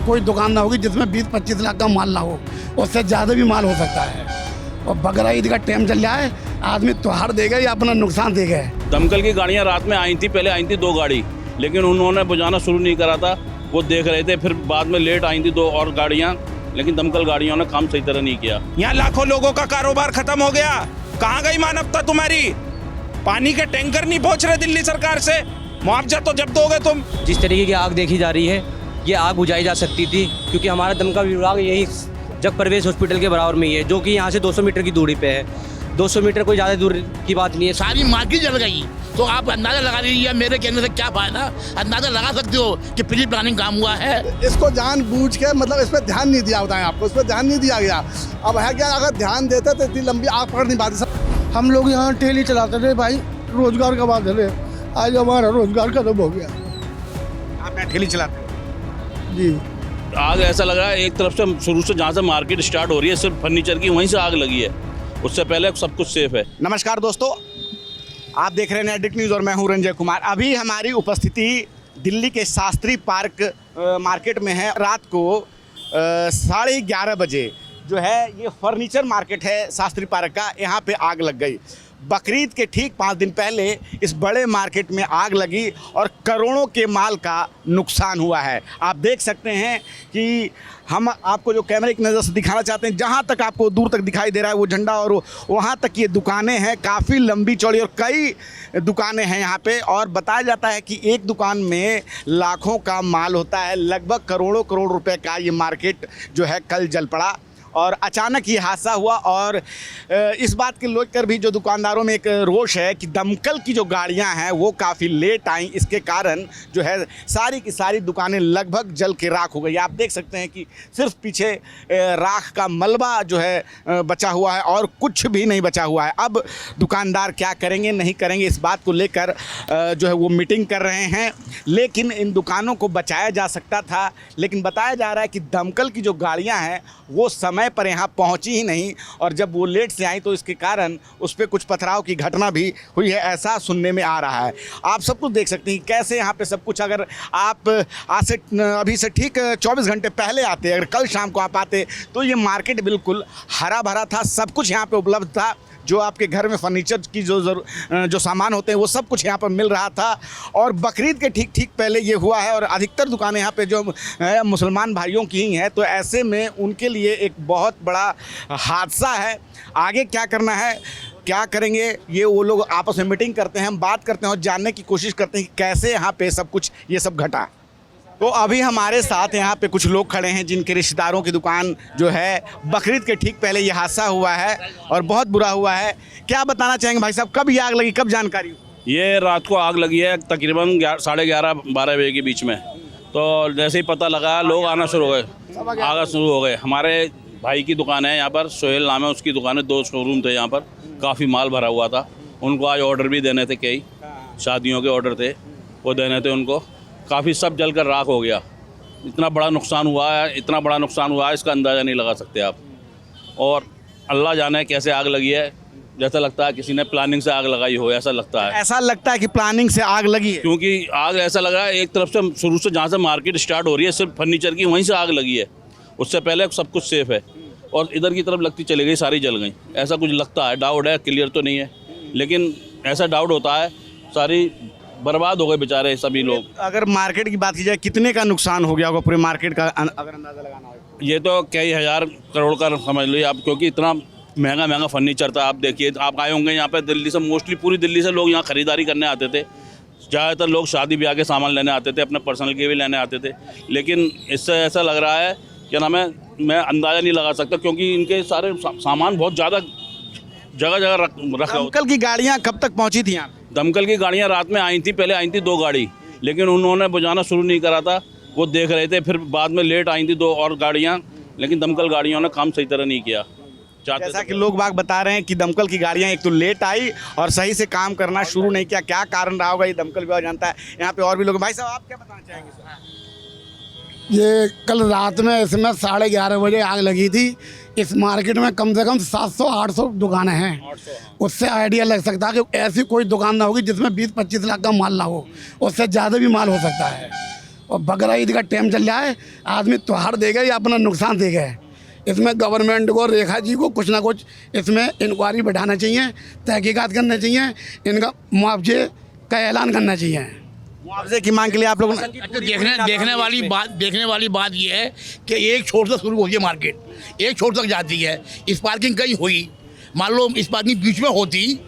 कोई दुकान ना होगी जिसमें 20-25 लाख का माल ना हो, उससे ज़्यादा भी माल हो सकता है। और बकरा ईद का टाइम चल रहा है, आदमी त्योहार देगा या अपना नुकसान देगा। दमकल की गाड़ियाँ रात में आई थी, पहले आई थी 2 गाड़ी, लेकिन उन्होंने बुझाना शुरू नहीं करा था। वो देख रहे थे, फिर बाद में लेट आई थी 2 और गाड़ियाँ, लेकिन दमकल गाड़ियों ने काम सही तरह नहीं किया। यहाँ लाखों लोगों का कारोबार खत्म हो गया। कहाँ गई मानवता तुम्हारी? पानी के टैंकर नहीं पहुँच रहे दिल्ली सरकार से, मुआवजा तो जब दोगे तुम? जिस तरीके की आग देखी जा रही है, ये आग बुझाई जा सकती थी, क्योंकि हमारा दमकल विभाग यही जग प्रवेश हॉस्पिटल के बराबर में ही है, जो कि यहाँ से 200 मीटर की दूरी पे है। 200 मीटर कोई ज़्यादा दूर की बात नहीं है। सारी मार्केट जल गई, तो आप अंदाजा लगा लीजिए मेरे कहने से क्या फायदा। अंदाजा लगा सकते हो कि प्री प्लानिंग काम हुआ है। इसको जानबूझ के मतलब इस पर ध्यान नहीं दिया, बताएं आपको, इस पर ध्यान नहीं दिया गया। अब है क्या, अगर ध्यान देते तो इतनी लंबी आग पकड़ नहीं पाती। हम लोग यहाँ ठेली चलाते थे भाई, रोजगार का बात है, आज हमारा रोजगार खत्म हो गया। आप यहाँ ठेली चलाते हो? जी, आग ऐसा लग रहा है एक तरफ से शुरू से जहाँ से मार्केट स्टार्ट हो रही है सिर्फ फर्नीचर की, वहीं से आग लगी है, उससे पहले सब कुछ सेफ है। नमस्कार दोस्तों, आप देख रहे हैं नेटडिक न्यूज़ और मैं हूं रंजय कुमार। अभी हमारी उपस्थिति दिल्ली के शास्त्री पार्क मार्केट में है। रात को 11:30 बजे जो है ये फर्नीचर मार्केट है शास्त्री पार्क का, यहाँ पे आग लग गई। बकरीद के ठीक 5 दिन पहले इस बड़े मार्केट में आग लगी और करोड़ों के माल का नुकसान हुआ है। आप देख सकते हैं कि हम आपको जो कैमरे की नज़र से दिखाना चाहते हैं, जहाँ तक आपको दूर तक दिखाई दे रहा है वो झंडा, और वहाँ तक ये दुकानें हैं, काफ़ी लंबी चौड़ी और कई दुकानें हैं यहाँ पे। और बताया जाता है कि एक दुकान में लाखों का माल होता है, लगभग करोड़ों करोड़ रुपए का ये मार्केट जो है कल जल पड़ा और अचानक ये हादसा हुआ। और इस बात के लेकर भी जो दुकानदारों में एक रोष है कि दमकल की जो गाड़ियां हैं वो काफ़ी लेट आईं, इसके कारण जो है सारी की सारी दुकानें लगभग जल के राख हो गई। आप देख सकते हैं कि सिर्फ पीछे राख का मलबा जो है बचा हुआ है और कुछ भी नहीं बचा हुआ है। अब दुकानदार क्या करेंगे नहीं करेंगे, इस बात को लेकर जो है वो मीटिंग कर रहे हैं। लेकिन इन दुकानों को बचाया जा सकता था, लेकिन बताया जा रहा है कि दमकल की जो गाड़ियाँ हैं वो समय पर यहाँ पहुँची ही नहीं, और जब वो लेट से आई तो इसके कारण उस पर कुछ पथराव की घटना भी हुई है, ऐसा सुनने में आ रहा है। आप सब कुछ देख सकते हैं कैसे यहाँ पे सब कुछ, अगर आप आज से अभी से ठीक 24 घंटे पहले आते, अगर कल शाम को आप आते तो ये मार्केट बिल्कुल हरा भरा था, सब कुछ यहाँ पे उपलब्ध था। जो आपके घर में फर्नीचर की जो सामान होते हैं वो सब कुछ यहाँ पर मिल रहा था। और बकरीद के ठीक पहले ये हुआ है और अधिकतर दुकानें यहाँ पे जो मुसलमान भाइयों की ही हैं, तो ऐसे में उनके लिए एक बहुत बड़ा हादसा है। आगे क्या करना है, क्या करेंगे, ये वो लोग आपस में मीटिंग करते हैं, हम बात करते हैं और जानने की कोशिश करते हैं कि कैसे यहाँ पे सब कुछ ये सब घटा। तो अभी हमारे साथ यहाँ पे कुछ लोग खड़े हैं जिनके रिश्तेदारों की दुकान जो है बकरीद के ठीक पहले ये हादसा हुआ है और बहुत बुरा हुआ है। क्या बताना चाहेंगे भाई साहब, कब ये आग लगी, कब जानकारी हुई? ये रात को आग लगी है तकरीबन 11:30-12 बजे के बीच में। तो जैसे ही पता लगा लोग आना शुरू हो गए, आना शुरू हो गए। हमारे भाई की दुकान है यहाँ पर, सोहेल नाम है उसकी दुकान है, 2 शोरूम थे यहाँ पर, काफ़ी माल भरा हुआ था। उनको आज ऑर्डर भी देने थे, कई शादियों के ऑर्डर थे वो देने थे उनको। काफ़ी सब जलकर राख हो गया। इतना बड़ा नुकसान हुआ है, इतना बड़ा नुकसान हुआ है, इसका अंदाज़ा नहीं लगा सकते आप। और अल्लाह जाने कैसे आग लगी है, जैसा लगता है किसी ने प्लानिंग से आग लगाई हो, ऐसा लगता है। ऐसा लगता है कि प्लानिंग से आग लगी है, क्योंकि आग ऐसा लग रहा है एक तरफ से शुरू से जहाँ से मार्केट स्टार्ट हो रही है सिर्फ फर्नीचर की, वहीं से आग लगी है, उससे पहले सब कुछ सेफ है। और इधर की तरफ लगती चली गई, सारी जल गई, ऐसा कुछ लगता है। डाउट है, क्लियर तो नहीं है, लेकिन ऐसा डाउट होता है। सारी बर्बाद हो गए बेचारे सभी लोग। अगर मार्केट की बात की जाए कितने का नुकसान हो गया होगा पूरे मार्केट का, अगर अंदाजा लगाना हो? ये तो कई हज़ार करोड़ का समझ लीजिए आप, क्योंकि इतना महंगा फर्नीचर था। आप देखिए, आप आए होंगे यहाँ पे दिल्ली से, मोस्टली पूरी दिल्ली से लोग यहाँ ख़रीदारी करने आते थे। ज़्यादातर लोग शादी ब्याह के सामान लेने आते थे, अपने पर्सनल के भी लेने आते थे। लेकिन इससे ऐसा लग रहा है, क्या नाम है, मैं अंदाज़ा नहीं लगा सकता, क्योंकि इनके सारे सामान बहुत ज़्यादा जगह रखा। दमकल की गाड़ियाँ कब तक पहुँची थी यहाँ? दमकल की गाड़ियाँ रात में आई थी, पहले आई थी 2 गाड़ी, लेकिन उन्होंने बुझाना शुरू नहीं करा था। वो देख रहे थे, फिर बाद में लेट आई थी 2 और गाड़ियाँ, लेकिन दमकल गाड़ियों ने काम सही तरह नहीं किया। जैसा कि लोग बाग बता रहे हैं कि दमकल की गाड़ियाँ एक तो लेट आई और सही से काम करना शुरू नहीं किया। क्या कारण रहा होगा ये दमकल विभाग जानता है। यहाँ पे और भी लोग। भाई साहब, आप क्या बताना चाहेंगे? ये कल रात में इसमें 11:30 बजे आग लगी थी। इस मार्केट में कम से कम 700-800 दुकानें हैं। उससे आइडिया लग सकता है कि ऐसी कोई दुकान ना होगी जिसमें 20-25 लाख का माल ना हो, उससे ज़्यादा भी माल हो सकता है। और बकरा ईद का टाइम चल रहा है, आदमी त्योहार देगा या अपना नुकसान देगा। इसमें गवर्नमेंट को, रेखा जी को कुछ ना कुछ इसमें इंक्वायरी बैठाना चाहिए, तहकीकात करना चाहिए, इनका मुआवजे का ऐलान करना चाहिए। मुआवजे की मांग के लिए आप लोगों ने अच्छा, देखने वाली बात ये है कि एक छोर से शुरू होती है मार्केट, एक छोर तक जाती है। इस पार्किंग कहीं हुई, मान लो इस पार्किंग बीच में होती,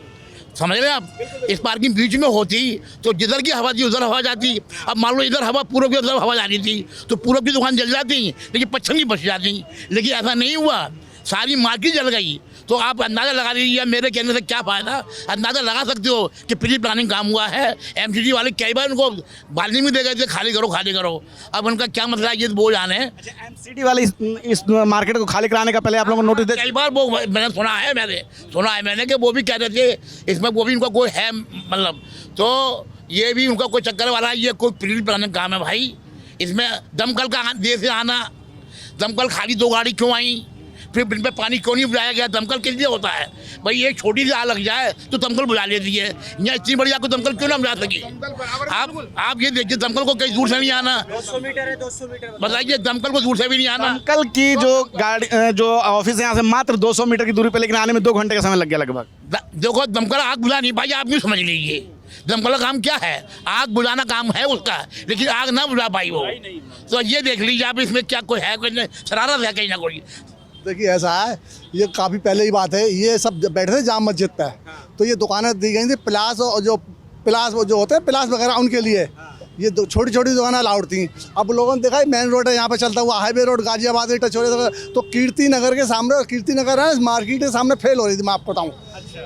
समझ रहे आप, इस पार्किंग बीच में होती तो जिधर की हवा थी उधर हवा जाती। अब मान लो इधर हवा पूर्व की उधर हवा जानी थी तो पूर्व की दुकान जल जाती, लेकिन पश्चिम की बच जाती। लेकिन ऐसा नहीं हुआ, सारी मार्केट जल गई। तो आप अंदाज़ा लगा लीजिए, मेरे कहने से क्या फ़ायदा। अंदाज़ा लगा सकते हो कि प्री प्लानिंग काम हुआ है। एमसीडी वाले कई बार उनको बालनी में दे गए थे, खाली करो। अब उनका क्या मसला है ये तो वो जाने। एमसीडी वाले इस मार्केट को खाली कराने का पहले आप लोगों को नोटिस दे कई बार वो मैंने सुना है मैंने कि वो भी कह रहे थे इसमें वो भी उनका कोई है, मतलब तो ये भी उनका कोई चक्कर वाला है। ये कोई प्री प्लानिंग काम है भाई। इसमें दमकल का देर से आना, दमकल खाली 2 गाड़ी क्यों आई, फिर इन पे पानी क्यों नहीं बुझाया गया। दमकल किस लिए होता है भाई, एक छोटी सी आग लग जाए तो दमकल बुझा लेती है, या इतनी बड़ी आग को दमकल क्यों ना बुझा सके। आप ये देखिए, दमकल को कहीं दूर से नहीं आना, 200 मीटर है, 200 मीटर बताइए, दमकल को दूर से भी नहीं आना। दमकल की जो गाड़ी जो ऑफिस है यहाँ से मात्र 200 मीटर की दूरी पे, लेकिन आने में 2 घंटे का समय लग गया लगभग। देखो, दमकल आग बुझा नहीं पाई, आप भी समझ लीजिए। दमकल का काम क्या है, आग बुझाना काम है उसका, लेकिन आग ना बुझा पाई वो। तो ये देख लीजिए आप, इसमें क्या कोई है, कोई शरारत है कहीं ना कोई। देखिए ऐसा है, ये काफ़ी पहले की बात है, ये सब बैठे थे जाम मस्जिद पे, तो ये दुकानें दी गई थी प्लास और जो होते हैं प्लास वगैरह उनके लिए। ये छोटी छोटी दुकानें अलाउड थी। अब लोगों ने देखा मेन रोड है, यहाँ पे चलता हुआ हाईवे रोड गाजियाबाद टच हो रहा था, तो कीर्ति नगर के सामने, और कीर्ति नगर है मार्केट के सामने फेल हो रही थी। मैं आपको बताऊँ,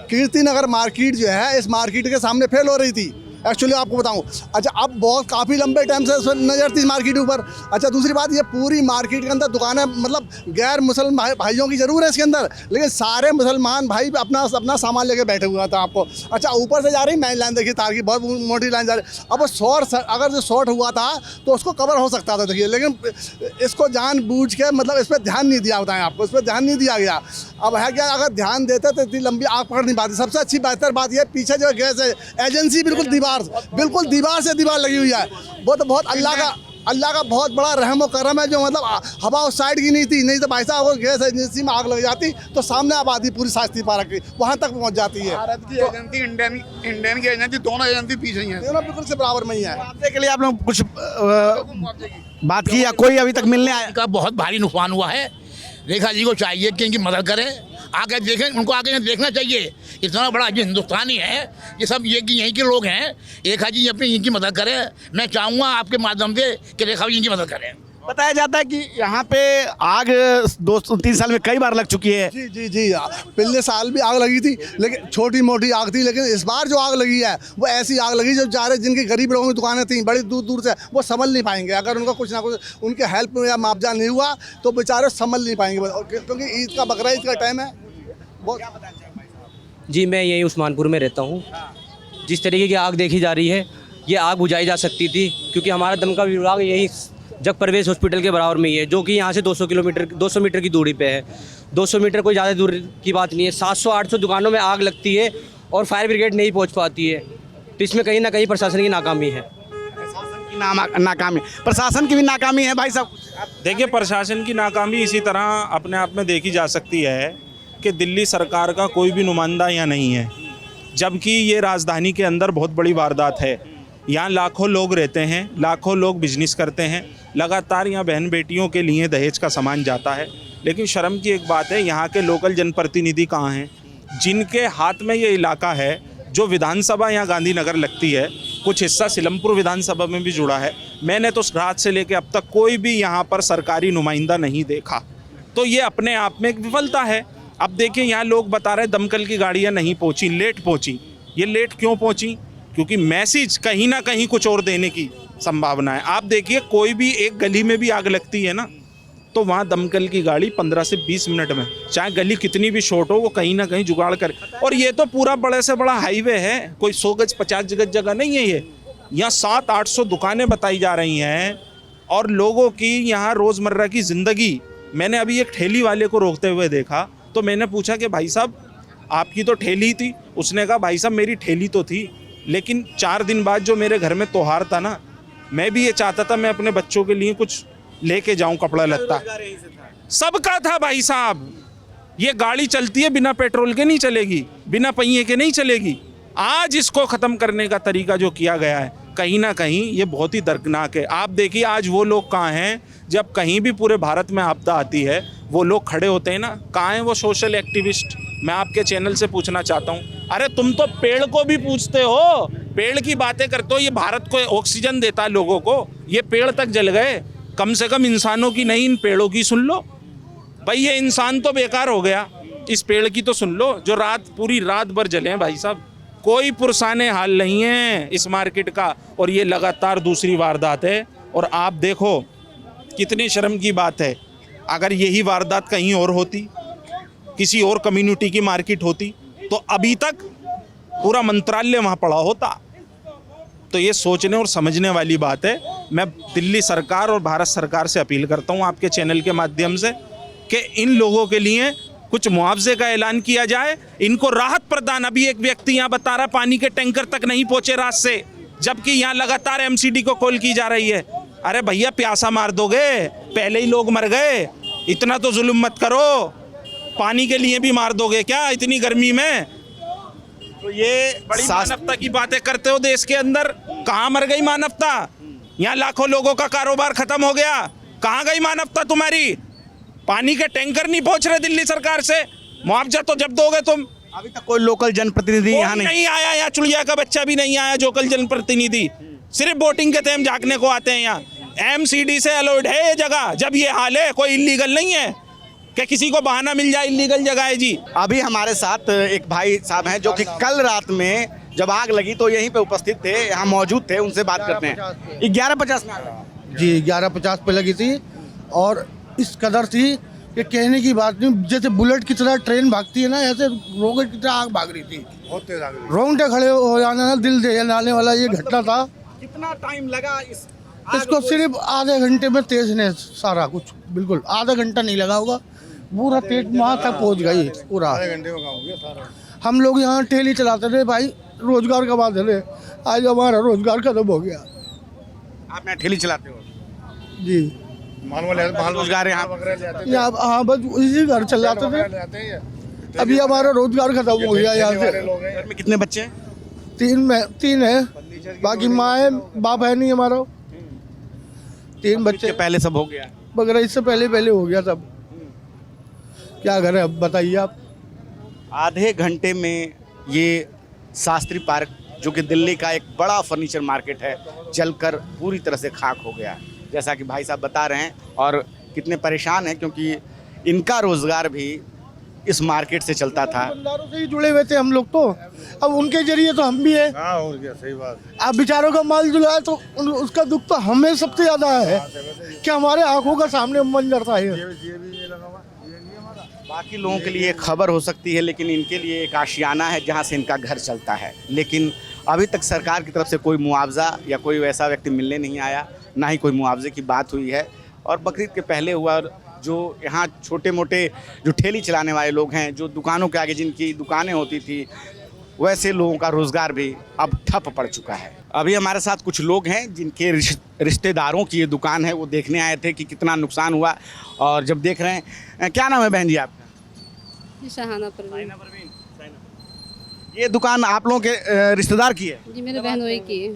कीर्ति नगर मार्केट जो है इस मार्केट के सामने फेल हो रही थी एक्चुअली, आपको बताऊं। अच्छा, अब बहुत काफ़ी लंबे टाइम से नज़र थी मार्केट ऊपर। अच्छा, दूसरी बात, ये पूरी मार्केट के अंदर दुकानें, मतलब गैर मुसलमान भाइयों की ज़रूर है इसके अंदर, लेकिन सारे मुसलमान भाई अपना सामान लेके बैठे हुए था आपको। अच्छा, ऊपर से जा रही मेन लाइन, देखिए तार की बहुत मोटी लाइन जा रही। अब अगर जो शॉर्ट हुआ था तो उसको कवर हो सकता था, देखिए, लेकिन इसको जानबूझ के, मतलब इस पर ध्यान नहीं दिया, बताएं आपको, इस पर ध्यान नहीं दिया गया। अब है क्या, अगर ध्यान देते तो इतनी लंबी आग पकड़ नहीं पाती। सबसे अच्छी बेहतर बात यह, पीछे जो गैस है एजेंसी बिल्कुल दीवार से दीवार लगी हुई है। वो तो बहुत अल्लाह का बहुत बड़ा रहम व करम है, जो मतलब हवा उस साइड की नहीं थी, नहीं तो भाई साहब अगर गैस एजेंसी में आग लग जाती तो सामने आबादी पूरी शास्त्री पार्क की वहाँ तक पहुँच जाती है। भारत की एजेंसी, इंडियन की एजेंसी, दोनों एजेंसी पीछे ही हैं, दोनों बिल्कुल से बराबर में ही है। मुआवजे के लिए आप लोग कुछ बात की या कोई अभी तक मिलने आया? का बहुत भारी नुकसान हुआ है। रेखा जी को चाहिए कि इनकी मदद करें, आगे देखें, उनको आगे देखना चाहिए। इतना बड़ा जो हिंदुस्तानी है, ये सब यहीं के लोग हैं। रेखा जी अपनी इनकी मदद करें। मैं चाहूँगा आपके माध्यम से कि रेखा जी इनकी मदद करें। बताया जाता है कि यहाँ पे आग 2-3 साल में कई बार लग चुकी है। जी, पिछले साल भी आग लगी थी, लेकिन छोटी मोटी आग थी, लेकिन इस बार जो आग लगी है वो ऐसी आग लगी जो जा रहे, जिनकी गरीब लोगों की दुकानें थी बड़ी दूर से, वो संभल नहीं पाएंगे। अगर उनका कुछ ना कुछ उनके हेल्प या मुआवजा नहीं हुआ तो बेचारे संभल नहीं पाएंगे, क्योंकि ईद का बकरा ईद का टाइम है। जी, मैं यहीं उस्मानपुर में रहता हूँ। जिस तरीके की आग देखी जा रही है, ये आग बुझाई जा सकती थी, क्योंकि हमारा दमकल विभाग यही जग परवेश हॉस्पिटल के बराबर में ही है, जो कि यहाँ से 200 मीटर की दूरी पे है। 200 मीटर कोई ज़्यादा दूर की बात नहीं है। 700-800 दुकानों में आग लगती है और फायर ब्रिगेड नहीं पहुँच पाती है, तो इसमें कहीं ना कहीं प्रशासन की नाकामी है। प्रशासन की भी नाकामी है भाई साहब। देखिए, प्रशासन की नाकामी इसी तरह अपने आप में देखी जा सकती है कि दिल्ली सरकार का कोई भी नुमाइंदा यहाँ नहीं है, जबकि ये राजधानी के अंदर बहुत बड़ी वारदात है। यहाँ लाखों लोग रहते हैं, लाखों लोग बिजनेस करते हैं, लगातार यहाँ बहन बेटियों के लिए दहेज का सामान जाता है। लेकिन शर्म की एक बात है, यहाँ के लोकल जनप्रतिनिधि कहाँ हैं, जिनके हाथ में ये इलाका है। जो विधानसभा यहाँ गांधीनगर लगती है, कुछ हिस्सा सिलमपुर विधानसभा में भी जुड़ा है। मैंने तो रात से लेकर अब तक कोई भी यहाँ पर सरकारी नुमाइंदा नहीं देखा, तो ये अपने आप में एक विफलता है। अब देखिए, यहाँ लोग बता रहे दमकल की गाड़ियाँ नहीं पहुँची, लेट पहुँची। ये लेट क्यों पहुँची? क्योंकि मैसेज कहीं ना कहीं कुछ और देने की संभावना है। आप देखिए, कोई भी एक गली में भी आग लगती है ना, तो वहाँ दमकल की गाड़ी 15 से 20 मिनट में, चाहे गली कितनी भी शॉर्ट हो, वो कहीं ना कहीं जुगाड़ करे। और ये तो पूरा बड़े से बड़ा हाईवे है, कोई 100 गज 50 गज जगह नहीं है ये। यहाँ 700-800 दुकानें बताई जा रही हैं और लोगों की यहाँ रोज़मर्रा की ज़िंदगी। मैंने अभी एक ठेली वाले को रोकते हुए देखा, तो मैंने पूछा कि भाई साहब, आपकी तो ठेली थी। उसने कहा, भाई साहब मेरी ठेली तो थी, लेकिन 4 दिन बाद जो मेरे घर में त्योहार था ना, मैं भी ये चाहता था मैं अपने बच्चों के लिए कुछ लेके जाऊं कपड़ा लत्ता। सबका था भाई साहब। ये गाड़ी चलती है बिना पेट्रोल के नहीं चलेगी, बिना पहिए के नहीं चलेगी। आज इसको ख़त्म करने का तरीका जो किया गया है कहीं ना कहीं ये बहुत ही दर्दनाक है। आप देखिए आज वो लोग कहाँ हैं, जब कहीं भी पूरे भारत में आपदा आती है वो लोग खड़े होते हैं ना, कहाँ हैं वो सोशल एक्टिविस्ट? मैं आपके चैनल से पूछना चाहता हूँ, अरे तुम तो पेड़ को भी पूछते हो, पेड़ की बातें करते हो, ये भारत को ऑक्सीजन देता है लोगों को, ये पेड़ तक जल गए, कम से कम इंसानों की नहीं इन पेड़ों की सुन लो। भाई ये इंसान तो बेकार हो गया, इस पेड़ की तो सुन लो जो पूरी रात भर जले हैं भाई साहब। कोई पुरसाने हाल नहीं है इस मार्केट का, और ये लगातार दूसरी वारदात है। और आप देखो कितनी शर्म की बात है, अगर यही वारदात कहीं और होती, किसी और कम्युनिटी की मार्केट होती, तो अभी तक पूरा मंत्रालय वहाँ पड़ा होता। तो ये सोचने और समझने वाली बात है। मैं दिल्ली सरकार और भारत सरकार से अपील करता हूँ आपके चैनल के माध्यम से कि इन लोगों के लिए कुछ मुआवजे का ऐलान किया जाए, इनको राहत प्रदान। अभी एक व्यक्ति यहाँ बता रहा पानी के टैंकर तक नहीं पहुँचे रात से, जबकि यहाँ लगातार एमसीडी को कॉल की जा रही है। अरे भैया प्यासा मार दोगे, पहले ही लोग मर गए, इतना तो जुल्म मत करो, पानी के लिए भी मार दोगे क्या इतनी गर्मी में? तो ये बड़ी मानवता की बातें करते हो देश के अंदर, कहाँ मर गई मानवता? यहाँ लाखों लोगों का कारोबार खत्म हो गया, कहाँ गई मानवता तुम्हारी? पानी के टैंकर नहीं पहुंच रहे दिल्ली सरकार से, मुआवजा तो जब दोगे तुम? अभी तक कोई लोकल जनप्रतिनिधि यहाँ नहीं आया, यहाँ चुड़िया का बच्चा भी नहीं आया जो कल जनप्रतिनिधि, सिर्फ वोटिंग के टाइम झांकने को आते हैं। यहाँ एमसीडी से अलॉट है ये जगह, जब ये हाल है कोई इलीगल नहीं है कि किसी को बहाना मिल जाए इलीगल जगह है जी। अभी हमारे साथ एक भाई साहब हैं जो कि कल रात में जब आग लगी तो यहीं पे उपस्थित थे, यहाँ मौजूद थे, उनसे बात करते हैं। 11:50 में आग लगी जी, 11:50 पे लगी थी और इस कदर थी कि कहने की बात नहीं। जैसे बुलेट की तरह ट्रेन भागती है ना, ऐसे रॉकेट की तरह आग भाग रही थी, बहुत तेज आग। रोंगटे खड़े हो जाना ना, दिल दे जाने वाला ये घटना था। कितना टाइम लगा इसको? सिर्फ आधे घंटे में तेज ने सारा कुछ, बिल्कुल आधा घंटा नहीं लगा होगा, पूरा तेज वहाँ तक पहुँच गई पूरा। आधे घंटे में काम हो गया सारा। हम लोग यहाँ ठेली चलाते थे भाई, रोजगार कमाते थे, आज हमारा रोजगार खत्म हो गया। आप यहाँ ठेली चलाते हो जी, माल रोजगार यहाँ हाँ, बस इसी घर चल जाते थे। अभी हमारा रोजगार खत्म हो गया यहाँ से। घर में कितने बच्चे हैं? तीन है, बाकी माँ है, बाप है नहीं हमारा। 3 बच्चे। पहले सब हो गया बगैर इससे पहले हो गया सब। क्या करें अब बताइए आप। आधे घंटे में ये शास्त्री पार्क जो कि दिल्ली का एक बड़ा फर्नीचर मार्केट है जलकर पूरी तरह से खाक हो गया, जैसा कि भाई साहब बता रहे हैं। और कितने परेशान हैं क्योंकि इनका रोजगार भी इस मार्केट से चलता था। दुकानदारों से ही जुड़े हुए थे हम लोग तो, अब उनके जरिए तो हम भी है। हाँ और क्या, सही बात। अब बेचारों का माल जुड़ा है तो उसका दुख तो हमें सबसे ज़्यादा है कि हमारे आंखों का सामने मंजर था ये। बाकी लोगों के लिए खबर हो सकती है, लेकिन इनके लिए एक आशियाना है जहाँ से इनका घर चलता है। लेकिन अभी तक सरकार की तरफ से कोई मुआवजा या कोई वैसा व्यक्ति मिलने नहीं आया, ना ही कोई मुआवजे की बात हुई है। और बकरीद के पहले हुआ, जो यहाँ छोटे मोटे जो ठेली चलाने वाले लोग हैं, जो दुकानों के आगे जिनकी दुकानें होती थी, वैसे लोगों का रोज़गार भी अब ठप पड़ चुका है। अभी हमारे साथ कुछ लोग हैं जिनके रिश्तेदारों की ये दुकान है, वो देखने आए थे कि कितना नुकसान हुआ। और जब देख रहे हैं, क्या नाम है बहन जी आपका? शहाना परवीन। ये दुकान आप लोगों के रिश्तेदार की है? जी मेरे बहनोई की है।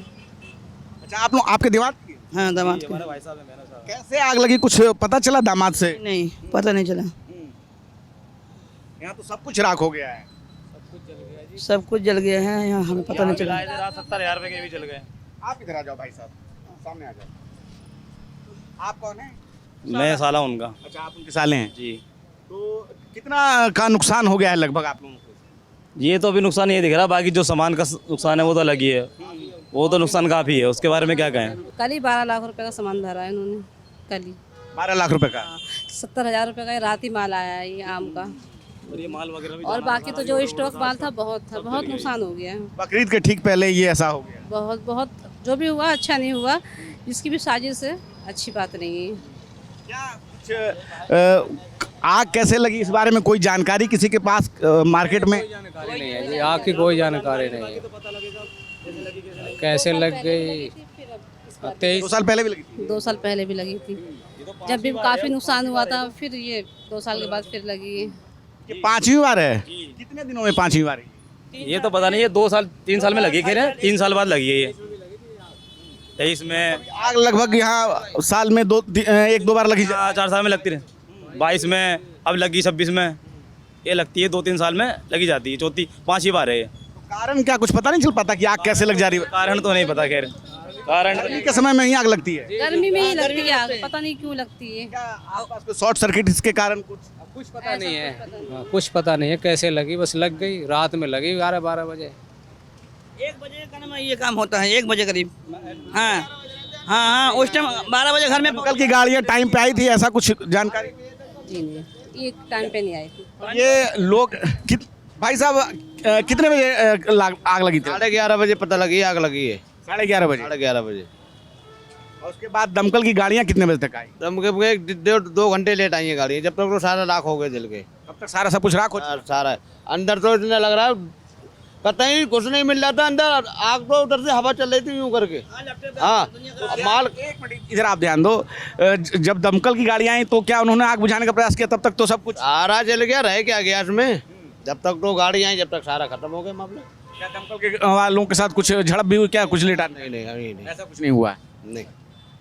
अच्छा, आप लोग आपके दामाद की? हाँ, दामाद की। कैसे आग लगी, कुछ पता चला दामाद से? नहीं, पता नहीं चला। यहाँ तो सब कुछ राख हो गया है। सब कुछ जल गया है यहाँ, हमें पता नहीं चला। 70,000 रुपए के भी चल गए। आप इधर आ जाओ भाई साहब, सामने आ जाओ। आप कौन है? मैं साला उनका। अच्छा, आप उनके साले हैं जी। तो कितना का नुकसान हो गया है लगभग आप लोगों को? ये तो अभी नुकसान ये दिख रहा, बाकी जो सामान का नुकसान है वो तो अलग ही है, वो तो नुकसान काफ़ी है, उसके बारे में क्या कहें। कल ही 12 लाख रुपए का सामान धरा है इन्होंने, कल ही 12 लाख रुपए का। 70,000 रुपए का रात ही माल आया है ये आम का, और ये माल वगैरह भी, और बाकी तो जो स्टॉक माल था बहुत नुकसान हो गया है। बकरीद के ठीक पहले ये ऐसा हो गया। बहुत जो भी हुआ अच्छा नहीं हुआ, इसकी भी साजिश है, अच्छी बात नहीं है। क्या कुछ आग कैसे लगी इस बारे में कोई जानकारी किसी के पास मार्केट में? नहीं है जी, आग की कोई जानकारी नहीं है। कैसे लग गई 2 साल पहले भी लगी थी। 2 साल पहले भी लगी थी, जब भी काफ़ी नुकसान हुआ था, फिर ये 2 साल के बाद फिर लगी है। ये 5वीं बार है। कितने दिनों में 5वीं बार है? ये तो पता नहीं, ये 2 साल 3 साल में लगी खैर, 3 साल बाद लगी है ये। 23 में आग लगभग यहाँ साल में 1-2 बार लगी। 4 साल में लगती रही, 22 में अब लगी, 26 में ये लगती है, 2-3 साल में लगी जाती है, चौथी 5वीं बार है ये। कारण क्या कुछ पता नहीं चल पाता कि आग कैसे लग जा रही है? कारण तो नहीं पता खैर, कारण गर्मी के समय में ही आग लगती है। गर्मी में ही लगती है आग, पता नहीं क्यों लगती है। आसपास कोई शॉर्ट सर्किट इसके कारण कुछ पता नहीं है, कुछ पता नहीं है कैसे लगी, बस लग गई, रात में लगी 11-12 बजे। 1 बजे का ना ये काम होता है, 1 बजे करीब। हाँ हाँ हाँ, उस टाइम 12 बजे घर में कल की गाड़ियाँ टाइम पे आई थी, ऐसा कुछ जानकारी? जी नहीं, ये टाइम पे नहीं आई थी। ये लोग भाई साहब कितने बजे आग लगी थी? 11:30 बजे पता लगी आग लगी है। 11:30 बजे। 11:30 बजे। और उसके बाद दमकल की गाड़ियाँ कितने बजे तक आई? दम के 1-2 घंटे लेट आई है गाड़ी, जब तक तो सारा राख हो गए जल के। अब तक सारा सब कुछ राख हो चुका? सारा अंदर तो इतना लग रहा है कतई कुछ नहीं मिल रहा था अंदर, आग तो उधर से हवा चल रही थी यूं करके। हाँ माल। एक मिनट इधर आप ध्यान दो, जब दमकल की गाड़ियाँ आई तो क्या उन्होंने आग बुझाने का प्रयास किया? तब तक तो सब कुछ सारा जल गया, रह क्या गया इसमें? जब तक तो गाड़ी आई जब तक सारा खत्म हो गया मामला। क्या दमकल के वालों के साथ कुछ झड़प भी हुई क्या? कुछ लेटा नहीं नहीं अभी नहीं, ऐसा कुछ नहीं हुआ है। नहीं।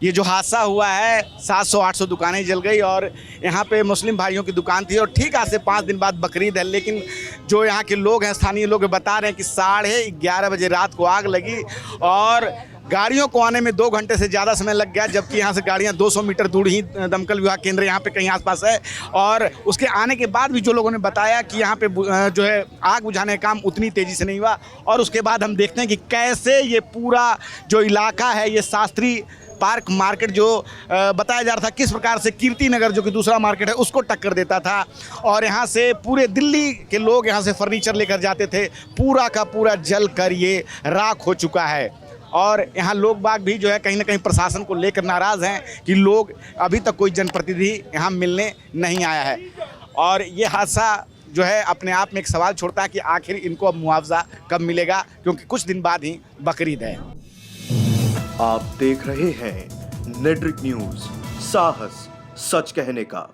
ये जो हादसा हुआ है 700-800 दुकानें जल गई और यहाँ पे मुस्लिम भाइयों की दुकान थी और ठीक आज से 5 दिन बाद बकरीद है, लेकिन जो यहाँ के लोग हैं, स्थानीय लोग बता रहे हैं कि 11:30 बजे रात को आग लगी और गाड़ियों को आने में 2 घंटे से ज़्यादा समय लग गया, जबकि यहाँ से गाड़ियाँ 200 मीटर दूर ही दमकल विभाग केंद्र यहाँ पे कहीं आसपास है। और उसके आने के बाद भी जो लोगों ने बताया कि यहाँ पे जो है आग बुझाने का काम उतनी तेज़ी से नहीं हुआ। और उसके बाद हम देखते हैं कि कैसे ये पूरा जो इलाका है, ये शास्त्री पार्क मार्केट जो बताया जा रहा था, किस प्रकार से कीर्ति नगर जो कि दूसरा मार्केट है उसको टक्कर देता था और यहाँ से पूरे दिल्ली के लोग यहाँ से फर्नीचर लेकर जाते थे। पूरा का पूरा जल कर ये राख हो चुका है और यहाँ लोग बाग भी जो है कहीं ना कहीं प्रशासन को लेकर नाराज़ हैं कि लोग अभी तक कोई जनप्रतिनिधि यहाँ मिलने नहीं आया है। और ये हादसा जो है अपने आप में एक सवाल छोड़ता है कि आखिर इनको अब मुआवजा कब मिलेगा, क्योंकि कुछ दिन बाद ही बकरीद है। आप देख रहे हैं नेट्रिक न्यूज, साहस सच कहने का।